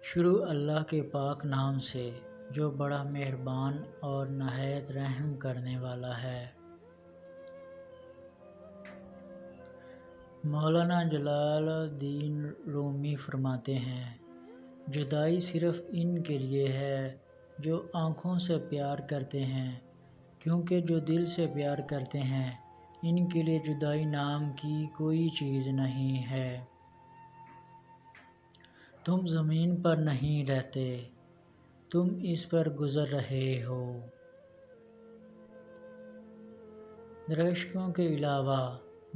شروع اللہ کے پاک نام سے جو بڑا مہربان اور نہایت رحم کرنے والا ہے۔ مولانا جلال الدین رومی فرماتے ہیں، جدائی صرف ان کے لیے ہے جو آنکھوں سے پیار کرتے ہیں، کیونکہ جو دل سے پیار کرتے ہیں ان کے لیے جدائی نام کی کوئی چیز نہیں ہے۔ تم زمین پر نہیں رہتے، تم اس پر گزر رہے ہو۔ درشکوں کے علاوہ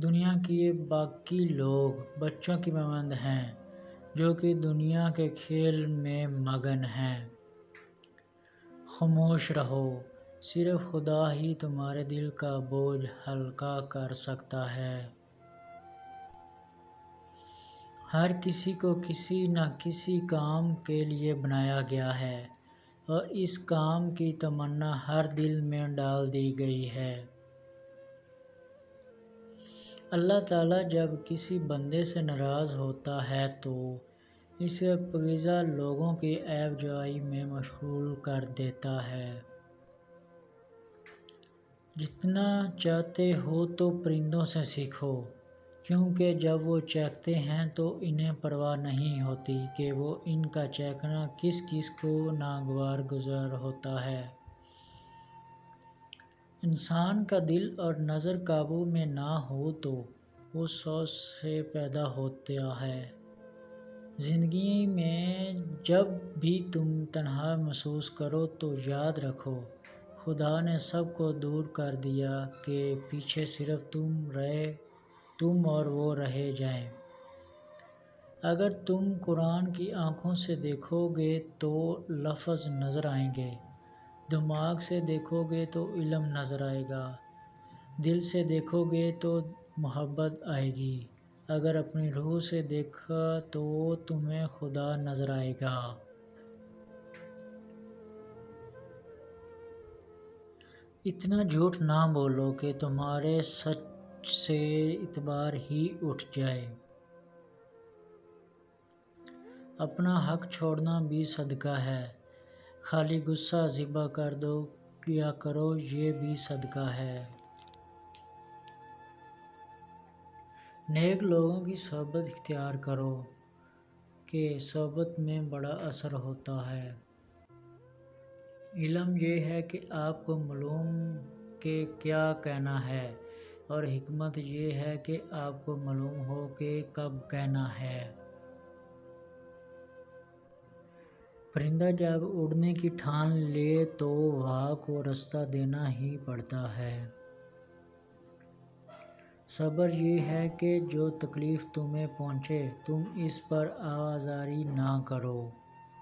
دنیا کے باقی لوگ بچوں کی مانند ہیں جو کہ دنیا کے کھیل میں مگن ہیں۔ خاموش رہو، صرف خدا ہی تمہارے دل کا بوجھ ہلکا کر سکتا ہے۔ ہر کسی کو کسی نہ کسی کام کے لیے بنایا گیا ہے اور اس کام کی تمنا ہر دل میں ڈال دی گئی ہے۔ اللہ تعالیٰ جب کسی بندے سے ناراض ہوتا ہے تو اسے پاکیزہ لوگوں کی عیب جائی میں مشغول کر دیتا ہے۔ جتنا چاہتے ہو تو پرندوں سے سیکھو، کیونکہ جب وہ چہکتے ہیں تو انہیں پرواہ نہیں ہوتی کہ وہ ان کا چہکنا کس کس کو ناگوار گزر ہوتا ہے۔ انسان کا دل اور نظر قابو میں نہ ہو تو وہ 100 سے پیدا ہوتا ہے۔ زندگی میں جب بھی تم تنہا محسوس کرو تو یاد رکھو، خدا نے سب کو دور کر دیا کہ پیچھے صرف تم اور وہ رہ جائیں۔ اگر تم قرآن کی آنکھوں سے دیکھو گے تو لفظ نظر آئیں گے، دماغ سے دیکھو گے تو علم نظر آئے گا، دل سے دیکھو گے تو محبت آئے گی، اگر اپنی روح سے دیکھا تو تمہیں خدا نظر آئے گا۔ اتنا جھوٹ نہ بولو کہ تمہارے سچ سے اعتبار ہی اٹھ جائے۔ اپنا حق چھوڑنا بھی صدقہ ہے، خالی غصہ ذبح کر دیا کرو، یہ بھی صدقہ ہے۔ نیک لوگوں کی صحبت اختیار کرو کہ صحبت میں بڑا اثر ہوتا ہے۔ علم یہ ہے کہ آپ کو معلوم کہ کیا کہنا ہے، اور حکمت یہ ہے کہ آپ کو معلوم ہو کہ کب کہنا ہے۔ پرندہ جب اڑنے کی ٹھان لے تو ہوا کو راستہ دینا ہی پڑتا ہے۔ صبر یہ ہے کہ جو تکلیف تمہیں پہنچے تم اس پر آزاری نہ کرو۔